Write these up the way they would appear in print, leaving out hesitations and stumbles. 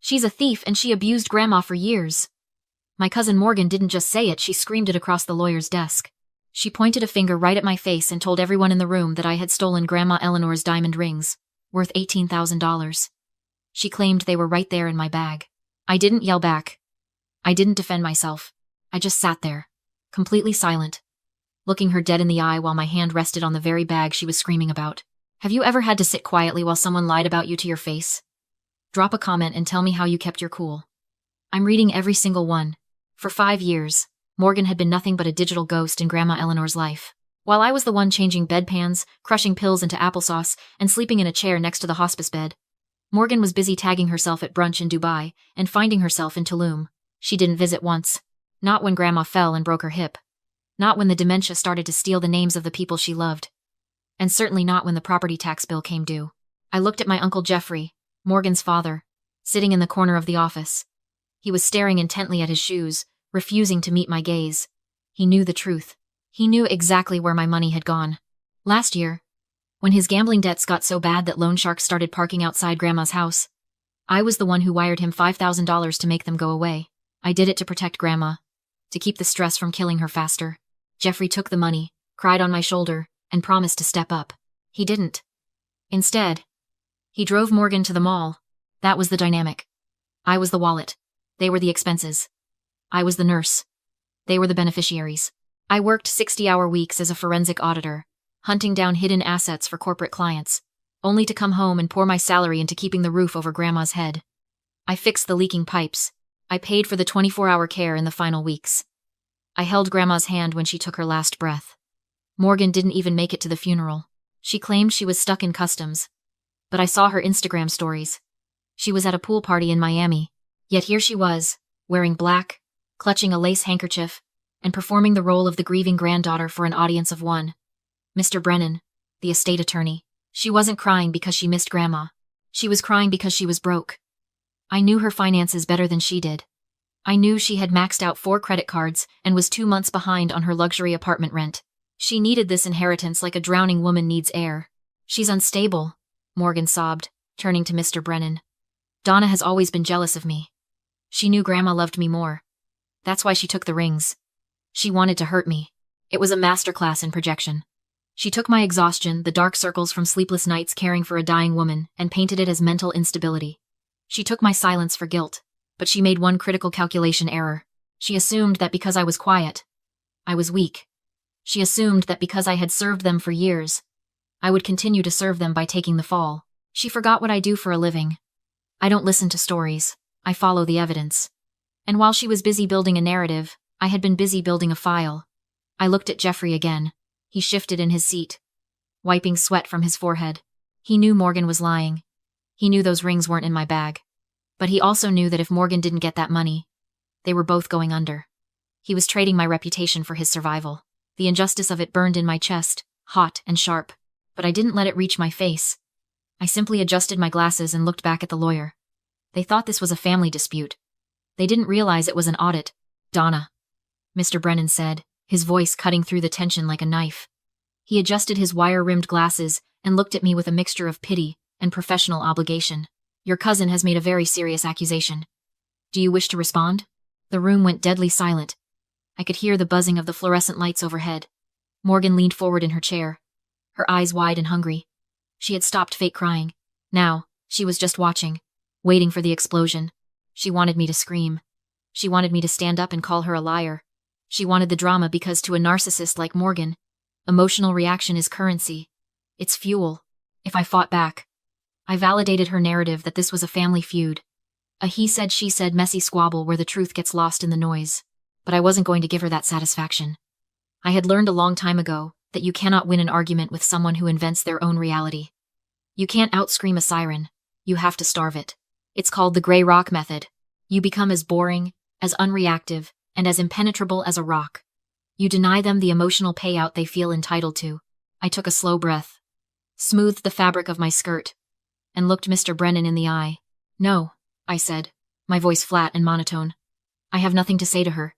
She's a thief and she abused Grandma for years." My cousin Morgan didn't just say it, she screamed it across the lawyer's desk. She pointed a finger right at my face and told everyone in the room that I had stolen Grandma Eleanor's diamond rings, worth $18,000. She claimed they were right there in my bag. I didn't yell back. I didn't defend myself. I just sat there, completely silent, looking her dead in the eye while my hand rested on the very bag she was screaming about. Have you ever had to sit quietly while someone lied about you to your face? Drop a comment and tell me how you kept your cool. I'm reading every single one. For 5 years, Morgan had been nothing but a digital ghost in Grandma Eleanor's life. While I was the one changing bedpans, crushing pills into applesauce, and sleeping in a chair next to the hospice bed, Morgan was busy tagging herself at brunch in Dubai and finding herself in Tulum. She didn't visit once. Not when Grandma fell and broke her hip. Not when the dementia started to steal the names of the people she loved. And certainly not when the property tax bill came due. I looked at my Uncle Jeffrey, Morgan's father, sitting in the corner of the office. He was staring intently at his shoes, refusing to meet my gaze. He knew the truth. He knew exactly where my money had gone. Last year, when his gambling debts got so bad that loan sharks started parking outside Grandma's house, I was the one who wired him $5,000 to make them go away. I did it to protect Grandma, to keep the stress from killing her faster. Jeffrey took the money, cried on my shoulder, and promised to step up. He didn't. Instead, he drove Morgan to the mall. That was the dynamic. I was the wallet. They were the expenses. I was the nurse. They were the beneficiaries. I worked 60-hour weeks as a forensic auditor, hunting down hidden assets for corporate clients, only to come home and pour my salary into keeping the roof over Grandma's head. I fixed the leaking pipes. I paid for the 24-hour care in the final weeks. I held Grandma's hand when she took her last breath. Morgan didn't even make it to the funeral. She claimed she was stuck in customs. But I saw her Instagram stories. She was at a pool party in Miami. Yet here she was, wearing black, clutching a lace handkerchief, and performing the role of the grieving granddaughter for an audience of one. Mr. Brennan, the estate attorney. She wasn't crying because she missed Grandma. She was crying because she was broke. I knew her finances better than she did. I knew she had maxed out 4 credit cards and was 2 months behind on her luxury apartment rent. She needed this inheritance like a drowning woman needs air. She's unstable, Morgan sobbed, turning to Mr. Brennan. Donna has always been jealous of me. She knew Grandma loved me more. That's why she took the rings. She wanted to hurt me. It was a masterclass in projection. She took my exhaustion, the dark circles from sleepless nights caring for a dying woman, and painted it as mental instability. She took my silence for guilt, but she made one critical calculation error. She assumed that because I was quiet, I was weak. She assumed that because I had served them for years, I would continue to serve them by taking the fall. She forgot what I do for a living. I don't listen to stories. I follow the evidence. And while she was busy building a narrative, I had been busy building a file. I looked at Jeffrey again. He shifted in his seat, wiping sweat from his forehead. He knew Morgan was lying. He knew those rings weren't in my bag. But he also knew that if Morgan didn't get that money, they were both going under. He was trading my reputation for his survival. The injustice of it burned in my chest, hot and sharp. But I didn't let it reach my face. I simply adjusted my glasses and looked back at the lawyer. They thought this was a family dispute. They didn't realize it was an audit. Donna, Mr. Brennan said, his voice cutting through the tension like a knife. He adjusted his wire-rimmed glasses and looked at me with a mixture of pity and professional obligation. Your cousin has made a very serious accusation. Do you wish to respond? The room went deadly silent. I could hear the buzzing of the fluorescent lights overhead. Morgan leaned forward in her chair, her eyes wide and hungry. She had stopped fake crying. Now, she was just watching, waiting for the explosion. She wanted me to scream. She wanted me to stand up and call her a liar. She wanted the drama because to a narcissist like Morgan, emotional reaction is currency. It's fuel. If I fought back, I validated her narrative that this was a family feud. A he said she said messy squabble where the truth gets lost in the noise. But I wasn't going to give her that satisfaction. I had learned a long time ago that you cannot win an argument with someone who invents their own reality. You can't outscream a siren. You have to starve it. It's called the gray rock method. You become as boring, as unreactive, and as impenetrable as a rock. You deny them the emotional payout they feel entitled to. I took a slow breath, smoothed the fabric of my skirt, and looked Mr. Brennan in the eye. No, I said, my voice flat and monotone. I have nothing to say to her.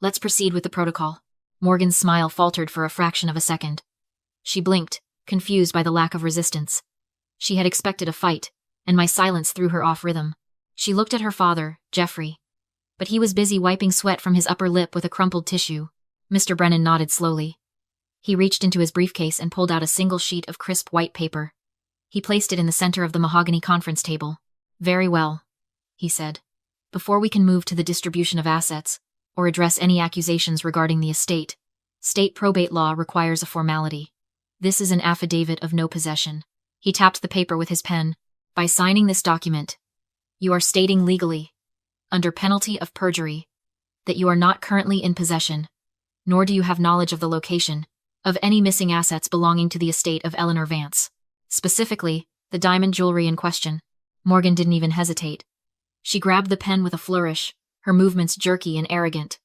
Let's proceed with the protocol. Morgan's smile faltered for a fraction of a second. She blinked, confused by the lack of resistance. She had expected a fight, and my silence threw her off rhythm. She looked at her father, Jeffrey. But he was busy wiping sweat from his upper lip with a crumpled tissue. Mr. Brennan nodded slowly. He reached into his briefcase and pulled out a single sheet of crisp white paper. He placed it in the center of the mahogany conference table. Very well, he said. Before we can move to the distribution of assets, or address any accusations regarding the estate, state probate law requires a formality. This is an affidavit of no possession. He tapped the paper with his pen. By signing this document, you are stating legally, under penalty of perjury, that you are not currently in possession, nor do you have knowledge of the location of any missing assets belonging to the estate of Eleanor Vance. Specifically, the diamond jewelry in question. Morgan didn't even hesitate. She grabbed the pen with a flourish, her movements jerky and arrogant.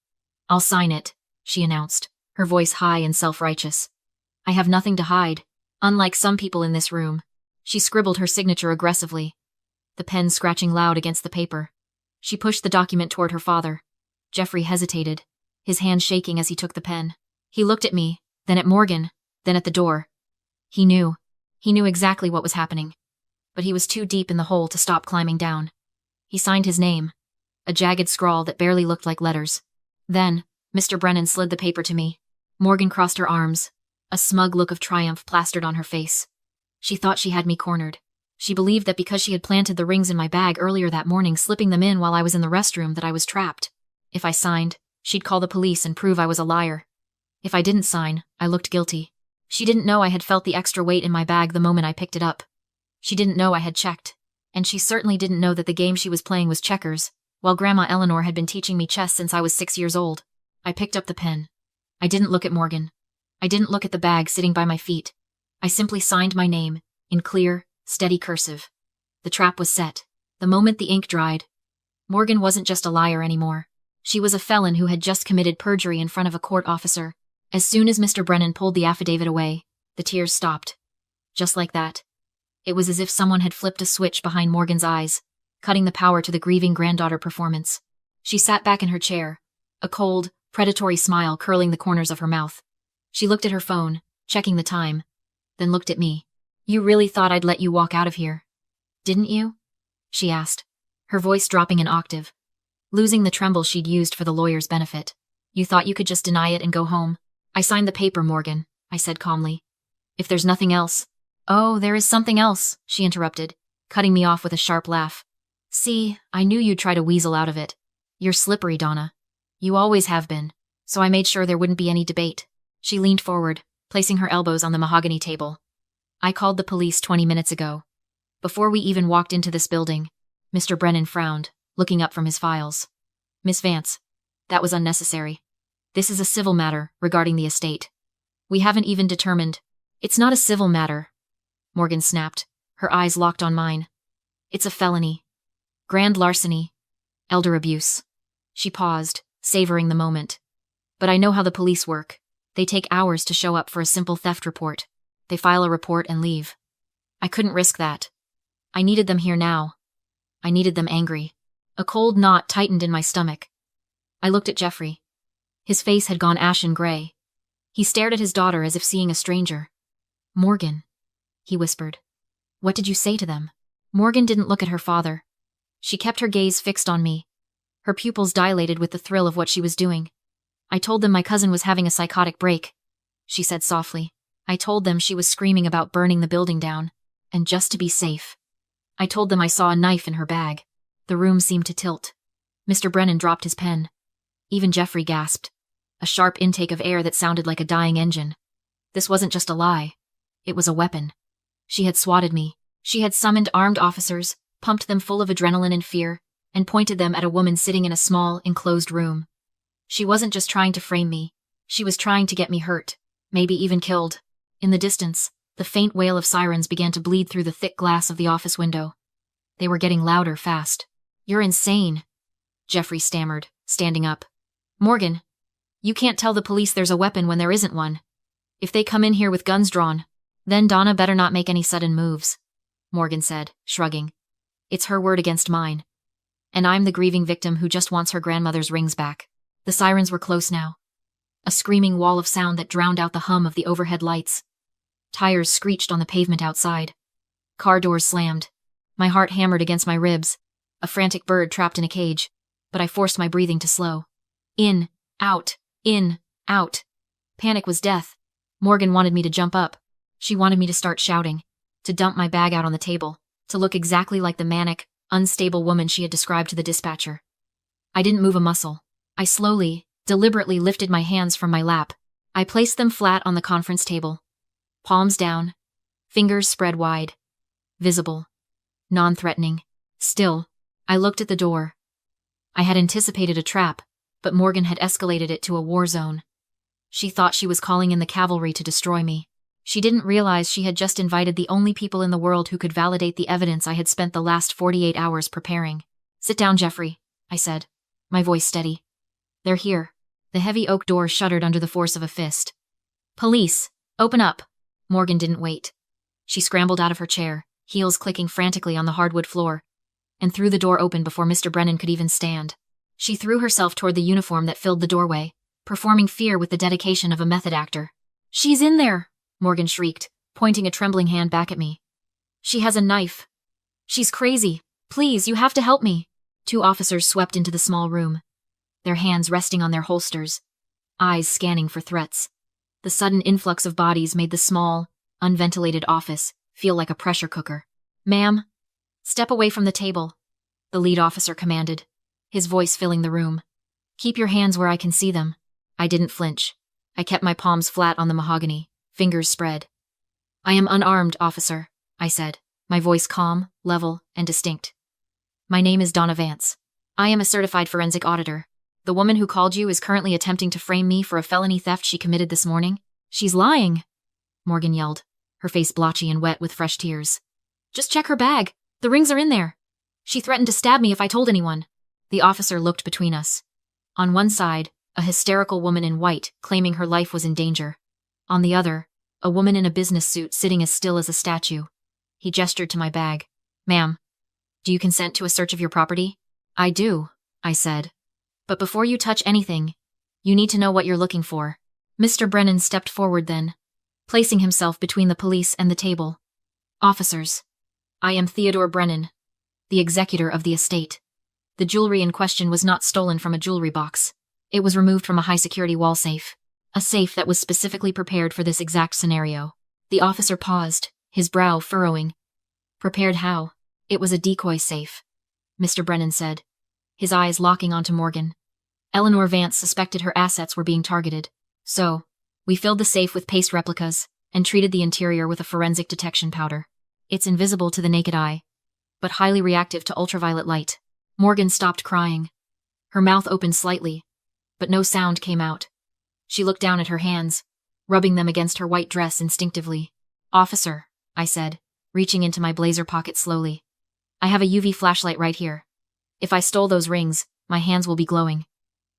I'll sign it, she announced, her voice high and self-righteous. I have nothing to hide, unlike some people in this room. She scribbled her signature aggressively, the pen scratching loud against the paper. She pushed the document toward her father. Jeffrey hesitated, his hand shaking as he took the pen. He looked at me, then at Morgan, then at the door. He knew exactly what was happening. But he was too deep in the hole to stop climbing down. He signed his name, a jagged scrawl that barely looked like letters. Then, Mr. Brennan slid the paper to me. Morgan crossed her arms, a smug look of triumph plastered on her face. She thought she had me cornered. She believed that because she had planted the rings in my bag earlier that morning, slipping them in while I was in the restroom, that I was trapped. If I signed, she'd call the police and prove I was a liar. If I didn't sign, I looked guilty. She didn't know I had felt the extra weight in my bag the moment I picked it up. She didn't know I had checked. And she certainly didn't know that the game she was playing was checkers, while Grandma Eleanor had been teaching me chess since I was 6 years old. I picked up the pen. I didn't look at Morgan. I didn't look at the bag sitting by my feet. I simply signed my name, in clear, steady cursive. The trap was set. The moment the ink dried, Morgan wasn't just a liar anymore. She was a felon who had just committed perjury in front of a court officer. As soon as Mr. Brennan pulled the affidavit away, the tears stopped. Just like that. It was as if someone had flipped a switch behind Morgan's eyes, cutting the power to the grieving granddaughter performance. She sat back in her chair, a cold, predatory smile curling the corners of her mouth. She looked at her phone, checking the time, then looked at me. You really thought I'd let you walk out of here, didn't you? She asked, her voice dropping an octave, losing the tremble she'd used for the lawyer's benefit. You thought you could just deny it and go home? I signed the paper, Morgan, I said calmly. If there's nothing else. Oh, there is something else, she interrupted, cutting me off with a sharp laugh. See, I knew you'd try to weasel out of it. You're slippery, Donna. You always have been, so I made sure there wouldn't be any debate. She leaned forward, placing her elbows on the mahogany table. I called the police 20 minutes ago. Before we even walked into this building, Mr. Brennan frowned, looking up from his files. Miss Vance, that was unnecessary. This is a civil matter regarding the estate. We haven't even determined. It's not a civil matter, Morgan snapped, her eyes locked on mine. It's a felony. Grand larceny. Elder abuse. She paused, savoring the moment. But I know how the police work. They take hours to show up for a simple theft report. They file a report and leave. I couldn't risk that. I needed them here now. I needed them angry. A cold knot tightened in my stomach. I looked at Jeffrey. His face had gone ashen gray. He stared at his daughter as if seeing a stranger. Morgan, he whispered. What did you say to them? Morgan didn't look at her father. She kept her gaze fixed on me. Her pupils dilated with the thrill of what she was doing. I told them my cousin was having a psychotic break, she said softly. I told them she was screaming about burning the building down, and just to be safe. I told them I saw a knife in her bag. The room seemed to tilt. Mr. Brennan dropped his pen. Even Jeffrey gasped. A sharp intake of air that sounded like a dying engine. This wasn't just a lie. It was a weapon. She had swatted me. She had summoned armed officers, pumped them full of adrenaline and fear, and pointed them at a woman sitting in a small, enclosed room. She wasn't just trying to frame me. She was trying to get me hurt, maybe even killed. In the distance, the faint wail of sirens began to bleed through the thick glass of the office window. They were getting louder fast. You're insane, Jeffrey stammered, standing up. Morgan, you can't tell the police there's a weapon when there isn't one. If they come in here with guns drawn, then Donna better not make any sudden moves, Morgan said, shrugging. It's her word against mine. And I'm the grieving victim who just wants her grandmother's rings back. The sirens were close now. A screaming wall of sound that drowned out the hum of the overhead lights. Tires screeched on the pavement outside. Car doors slammed. My heart hammered against my ribs. a frantic bird trapped in a cage, but I forced my breathing to slow. In, out, in, out. Panic was death. Morgan wanted me to jump up. She wanted me to start shouting, to dump my bag out on the table, to look exactly like the manic, unstable woman she had described to the dispatcher. I didn't move a muscle. I slowly, deliberately lifted my hands from my lap. I placed them flat on the conference table. Palms down, fingers spread wide. Visible. Non-threatening. Still, I looked at the door. I had anticipated a trap, but Morgan had escalated it to a war zone. She thought she was calling in the cavalry to destroy me. She didn't realize she had just invited the only people in the world who could validate the evidence I had spent the last 48 hours preparing. "Sit down, Jeffrey," I said, my voice steady. "They're here." The heavy oak door shuddered under the force of a fist. "Police, open up." Morgan didn't wait. She scrambled out of her chair, heels clicking frantically on the hardwood floor, and threw the door open before Mr. Brennan could even stand. She threw herself toward the uniform that filled the doorway, performing fear with the dedication of a method actor. "She's in there!" Morgan shrieked, pointing a trembling hand back at me. "She has a knife. She's crazy. Please, you have to help me." 2 officers swept into the small room, their hands resting on their holsters, eyes scanning for threats. The sudden influx of bodies made the small, unventilated office feel like a pressure cooker. "Ma'am, step away from the table," the lead officer commanded, his voice filling the room. "Keep your hands where I can see them." I didn't flinch. I kept my palms flat on the mahogany, fingers spread. "I am unarmed, officer," I said, my voice calm, level, and distinct. "My name is Donna Vance. I am a certified forensic auditor. The woman who called you is currently attempting to frame me for a felony theft she committed this morning." "She's lying," Morgan yelled, her face blotchy and wet with fresh tears. "Just check her bag. The rings are in there. She threatened to stab me if I told anyone." The officer looked between us. On one side, a hysterical woman in white claiming her life was in danger. On the other, a woman in a business suit sitting as still as a statue. He gestured to my bag. "Ma'am, do you consent to a search of your property?" "I do," I said. "But before you touch anything, you need to know what you're looking for." Mr. Brennan stepped forward then, placing himself between the police and the table. "Officers, I am Theodore Brennan, the executor of the estate." The jewelry in question was not stolen from a jewelry box. It was removed from a high-security wall safe, a safe that was specifically prepared for this exact scenario. The officer paused, his brow furrowing. "Prepared how?" "It was a decoy safe," Mr. Brennan said, his eyes locking onto Morgan. "Eleanor Vance suspected her assets were being targeted. So, we filled the safe with paste replicas and treated the interior with a forensic detection powder. It's invisible to the naked eye, but highly reactive to ultraviolet light." Morgan stopped crying. Her mouth opened slightly, but no sound came out. She looked down at her hands, rubbing them against her white dress instinctively. "Officer," I said, reaching into my blazer pocket slowly. "I have a UV flashlight right here. If I stole those rings, my hands will be glowing.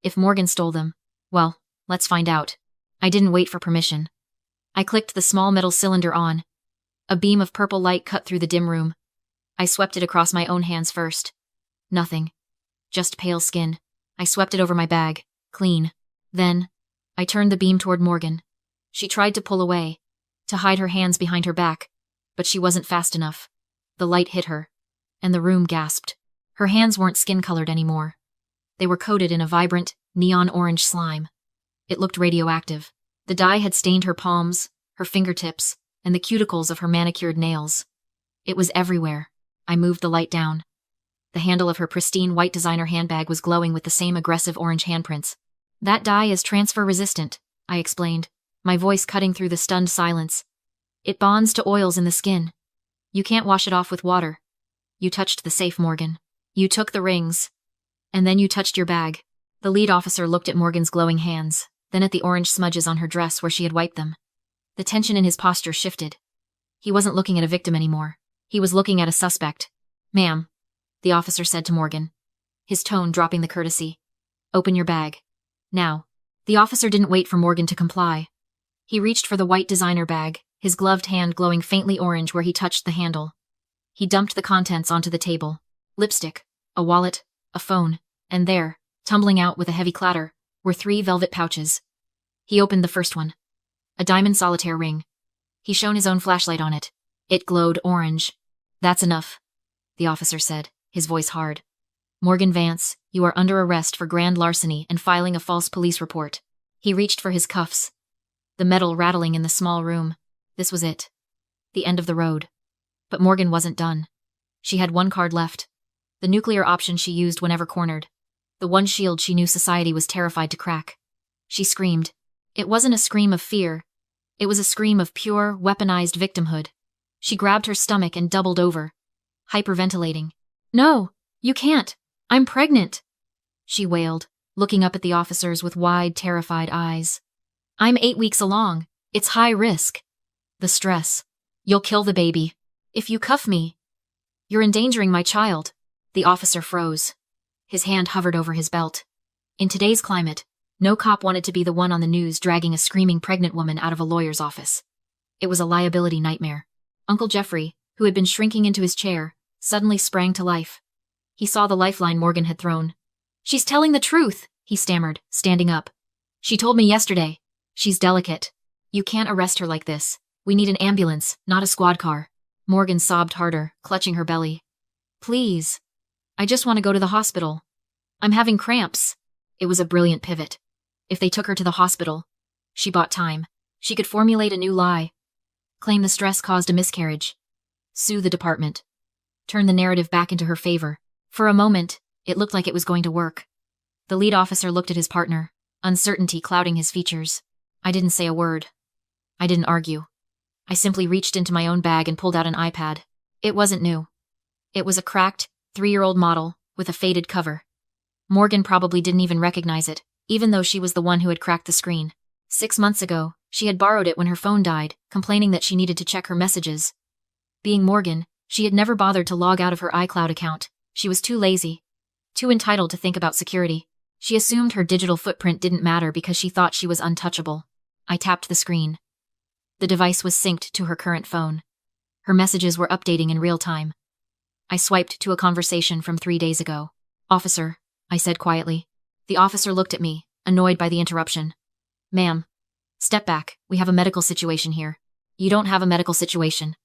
If Morgan stole them, well, let's find out." I didn't wait for permission. I clicked the small metal cylinder on. A beam of purple light cut through the dim room. I swept it across my own hands first. Nothing. Just pale skin. I swept it over my bag. Clean. Then, I turned the beam toward Morgan. She tried to pull away, to hide her hands behind her back, but she wasn't fast enough. The light hit her, and the room gasped. Her hands weren't skin-colored anymore. They were coated in a vibrant, neon orange slime. It looked radioactive. The dye had stained her palms, her fingertips, and the cuticles of her manicured nails. It was everywhere. I moved the light down. The handle of her pristine white designer handbag was glowing with the same aggressive orange handprints. "That dye is transfer-resistant," I explained, my voice cutting through the stunned silence. "It bonds to oils in the skin. You can't wash it off with water." "You touched the safe, Morgan. You took the rings. And then you touched your bag." The lead officer looked at Morgan's glowing hands, then at the orange smudges on her dress where she had wiped them. The tension in his posture shifted. He wasn't looking at a victim anymore. He was looking at a suspect. "Ma'am," the officer said to Morgan, his tone dropping the courtesy. "Open your bag. Now." The officer didn't wait for Morgan to comply. He reached for the white designer bag, his gloved hand glowing faintly orange where he touched the handle. He dumped the contents onto the table. Lipstick, a wallet, a phone, and there, tumbling out with a heavy clatter, were 3 velvet pouches. He opened the first one. A diamond solitaire ring. He shone his own flashlight on it. It glowed orange. "That's enough," the officer said, his voice hard. Morgan Vance, you are under arrest for grand larceny and filing a false police report. He reached for his cuffs, the metal rattling in the small room. This was it. The end of the road. But Morgan wasn't done. She had one card left. The nuclear option she used whenever cornered. The one shield she knew society was terrified to crack. She screamed. It wasn't a scream of fear. It was a scream of pure, weaponized victimhood. She grabbed her stomach and doubled over, hyperventilating. No, you can't. I'm pregnant, she wailed, looking up at the officers with wide, terrified eyes. I'm 8 weeks along. It's high risk. The stress. You'll kill the baby. If you cuff me. You're endangering my child. The officer froze. His hand hovered over his belt. In today's climate, no cop wanted to be the one on the news dragging a screaming pregnant woman out of a lawyer's office. It was a liability nightmare. Uncle Jeffrey, who had been shrinking into his chair, suddenly sprang to life. He saw the lifeline Morgan had thrown. She's telling the truth, he stammered, standing up. She told me yesterday. She's delicate. You can't arrest her like this. We need an ambulance, not a squad car. Morgan sobbed harder, clutching her belly. Please. I just want to go to the hospital. I'm having cramps. It was a brilliant pivot. If they took her to the hospital, she bought time. She could formulate a new lie. Claim the stress caused a miscarriage. Sue the department. Turn the narrative back into her favor. For a moment, it looked like it was going to work. The lead officer looked at his partner, uncertainty clouding his features. I didn't say a word. I didn't argue. I simply reached into my own bag and pulled out an iPad. It wasn't new. It was a cracked, 3-year-old model, with a faded cover. Morgan probably didn't even recognize it, even though she was the one who had cracked the screen. 6 months ago, she had borrowed it when her phone died, complaining that she needed to check her messages. Being Morgan, she had never bothered to log out of her iCloud account. She was too lazy, too entitled to think about security. She assumed her digital footprint didn't matter because she thought she was untouchable. I tapped the screen. The device was synced to her current phone. Her messages were updating in real time. I swiped to a conversation from 3 days ago. Officer, I said quietly. The officer looked at me, annoyed by the interruption. Ma'am, step back. We have a medical situation here. You don't have a medical situation,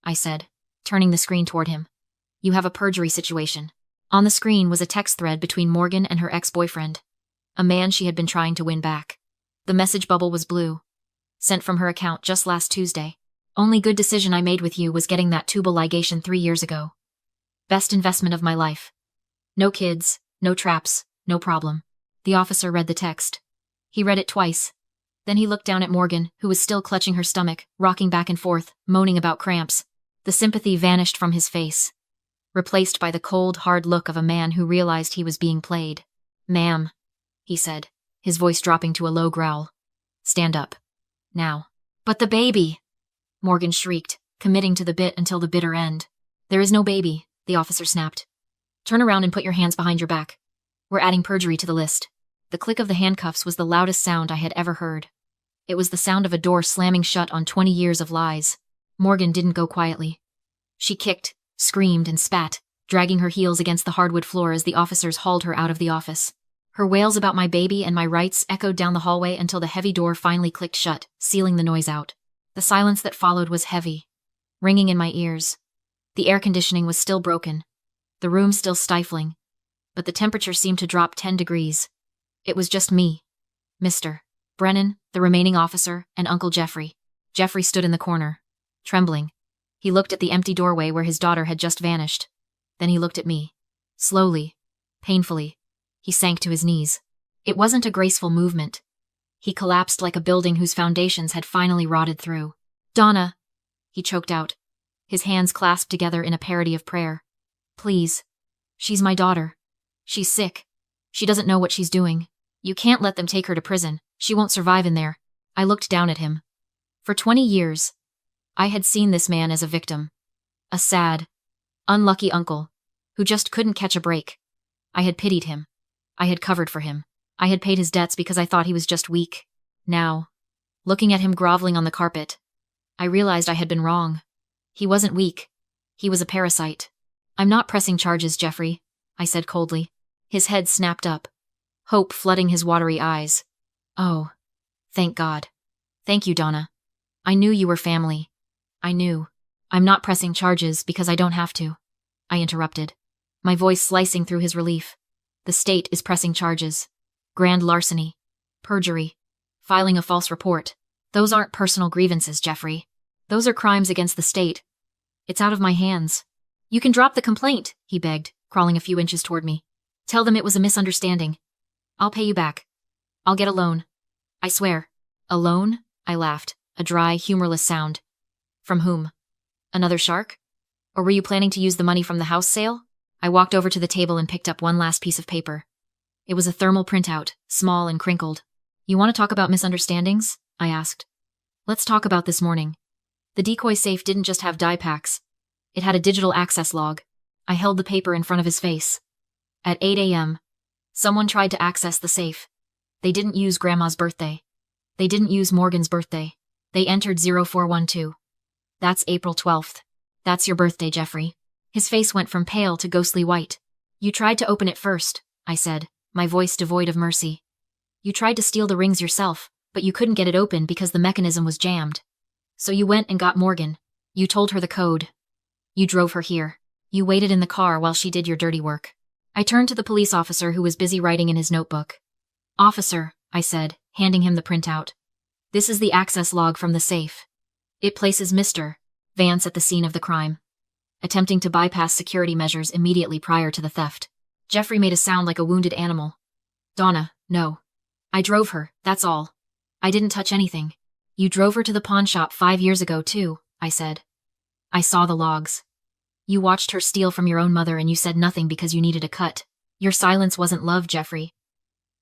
I said, turning the screen toward him. You have a perjury situation. On the screen was a text thread between Morgan and her ex-boyfriend, a man she had been trying to win back. The message bubble was blue, sent from her account just last Tuesday. Only good decision I made with you was getting that tubal ligation 3 years ago. Best investment of my life. No kids, no traps, no problem. The officer read the text. He read it twice. Then he looked down at Morgan, who was still clutching her stomach, rocking back and forth, moaning about cramps. The sympathy vanished from his face, replaced by the cold, hard look of a man who realized he was being played. Ma'am, he said, his voice dropping to a low growl. Stand up. Now. But the baby! Morgan shrieked, committing to the bit until the bitter end. There is no baby, the officer snapped. Turn around and put your hands behind your back. We're adding perjury to the list. The click of the handcuffs was the loudest sound I had ever heard. It was the sound of a door slamming shut on 20 years of lies. Morgan didn't go quietly. She kicked, screamed, and spat, dragging her heels against the hardwood floor as the officers hauled her out of the office. Her wails about my baby and my rights echoed down the hallway until the heavy door finally clicked shut, sealing the noise out. The silence that followed was heavy, ringing in my ears. The air conditioning was still broken, the room still stifling, but the temperature seemed to drop 10 degrees. It was just me, Mr. Brennan, the remaining officer, and Uncle Jeffrey. Jeffrey stood in the corner, trembling. He looked at the empty doorway where his daughter had just vanished. Then he looked at me. Slowly, painfully, he sank to his knees. It wasn't a graceful movement. He collapsed like a building whose foundations had finally rotted through. Donna, he choked out, his hands clasped together in a parody of prayer. Please. She's my daughter. She's sick. She doesn't know what she's doing. You can't let them take her to prison. She won't survive in there. I looked down at him. For 20 years, I had seen this man as a victim. A sad, unlucky uncle, who just couldn't catch a break. I had pitied him. I had covered for him. I had paid his debts because I thought he was just weak. Now, looking at him groveling on the carpet, I realized I had been wrong. He wasn't weak. He was a parasite. I'm not pressing charges, Jeffrey, I said coldly. His head snapped up, hope flooding his watery eyes. Oh, thank God. Thank you, Donna. I knew you were family. I knew. I'm not pressing charges because I don't have to, I interrupted. my voice slicing through his relief. The state is pressing charges. Grand larceny. Perjury. Filing a false report. Those aren't personal grievances, Jeffrey. Those are crimes against the state. It's out of my hands. You can drop the complaint, he begged, crawling a few inches toward me. Tell them it was a misunderstanding. I'll pay you back. I'll get a loan. I swear. A loan? I laughed, a dry, humorless sound. From whom? Another shark? Or were you planning to use the money from the house sale? I walked over to the table and picked up one last piece of paper. It was a thermal printout, small and crinkled. You want to talk about misunderstandings? I asked. Let's talk about this morning. The Decoy safe didn't just have die packs. It had a digital access log. I held the paper in front of his face. At 8 a.m., someone tried to access the safe. They didn't use Grandma's birthday. They didn't use Morgan's birthday. They entered 0412. That's April 12th. That's your birthday, Jeffrey. His face went from pale to ghostly white. You tried to open it first, I said, my voice devoid of mercy. You tried to steal the rings yourself, but you couldn't get it open because the mechanism was jammed. So you went and got Morgan. You told her the code. You drove her here. You waited in the car while she did your dirty work. I turned to the police officer who was busy writing in his notebook. Officer, I said, handing him the printout. This is the access log from the safe. It places Mr. Vance at the scene of the crime, attempting to bypass security measures immediately prior to the theft. Jeffrey made a sound like a wounded animal. Donna, no. I drove her, that's all. I didn't touch anything. You drove her to the pawn shop 5 years ago too, I said. I saw the logs. You watched her steal from your own mother and you said nothing because you needed a cut. Your silence wasn't love, Jeffrey.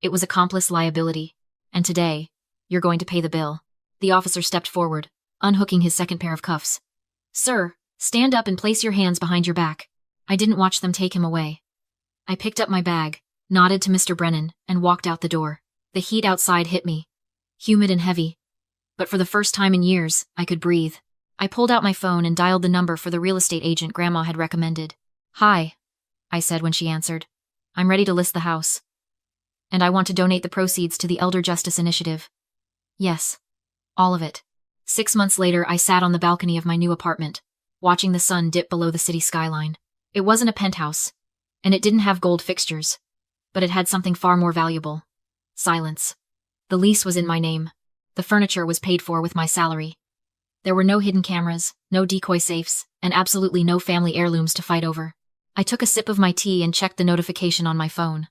It was accomplice liability. And today, you're going to pay the bill. The officer stepped forward, unhooking his second pair of cuffs. Sir, stand up and place your hands behind your back. I didn't watch them take him away. I picked up my bag, nodded to Mr. Brennan, and walked out the door. The heat outside hit me, humid and heavy. But for the first time in years, I could breathe. I pulled out my phone and dialed the number for the real estate agent Grandma had recommended. Hi, I said when she answered. I'm ready to list the house. And I want to donate the proceeds to the Elder Justice Initiative. Yes. All of it. 6 months later, I sat on the balcony of my new apartment, watching the sun dip below the city skyline. It wasn't a penthouse, and it didn't have gold fixtures, but it had something far more valuable. Silence. The lease was in my name. The furniture was paid for with my salary. There were no hidden cameras, no decoy safes, and absolutely no family heirlooms to fight over. I took a sip of my tea and checked the notification on my phone.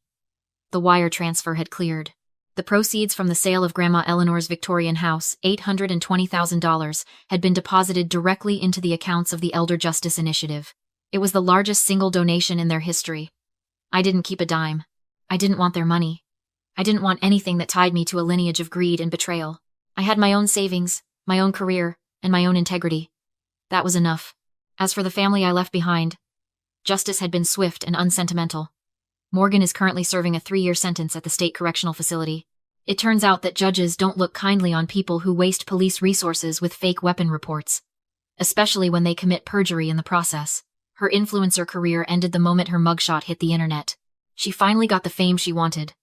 The wire transfer had cleared. The proceeds from the sale of Grandma Eleanor's Victorian house, $820,000, had been deposited directly into the accounts of the Elder Justice Initiative. It was the largest single donation in their history. I didn't keep a dime. I didn't want their money. I didn't want anything that tied me to a lineage of greed and betrayal. I had my own savings, my own career, and my own integrity. That was enough. As for the family I left behind, justice had been swift and unsentimental. Morgan is currently serving a 3-year sentence at the state correctional facility. It turns out that judges don't look kindly on people who waste police resources with fake weapon reports, especially when they commit perjury in the process. Her influencer career ended the moment her mugshot hit the internet. She finally got the fame she wanted,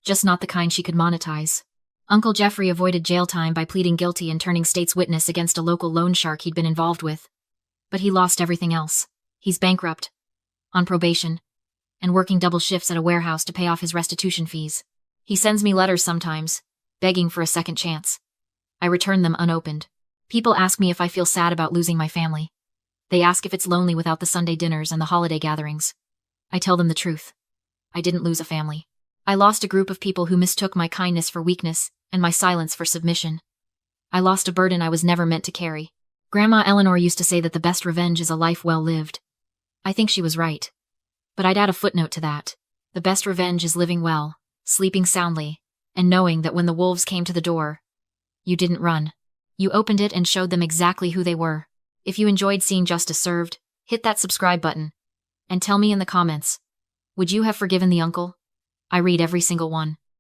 just not the kind she could monetize. Uncle Jeffrey avoided jail time by pleading guilty and turning state's witness against a local loan shark he'd been involved with. But he lost everything else. He's bankrupt, on probation, and working double shifts at a warehouse to pay off his restitution fees. He sends me letters sometimes, begging for a second chance. I return them unopened. People ask me if I feel sad about losing my family. They ask if it's lonely without the Sunday dinners and the holiday gatherings. I tell them the truth. I didn't lose a family. I lost a group of people who mistook my kindness for weakness and my silence for submission. I lost a burden I was never meant to carry. Grandma Eleanor used to say that the best revenge is a life well lived. I think she was right. But I'd add a footnote to that. The best revenge is living well, sleeping soundly, and knowing that when the wolves came to the door, you didn't run. You opened it and showed them exactly who they were. If you enjoyed seeing justice served, hit that subscribe button. And tell me in the comments, would you have forgiven the uncle? I read every single one.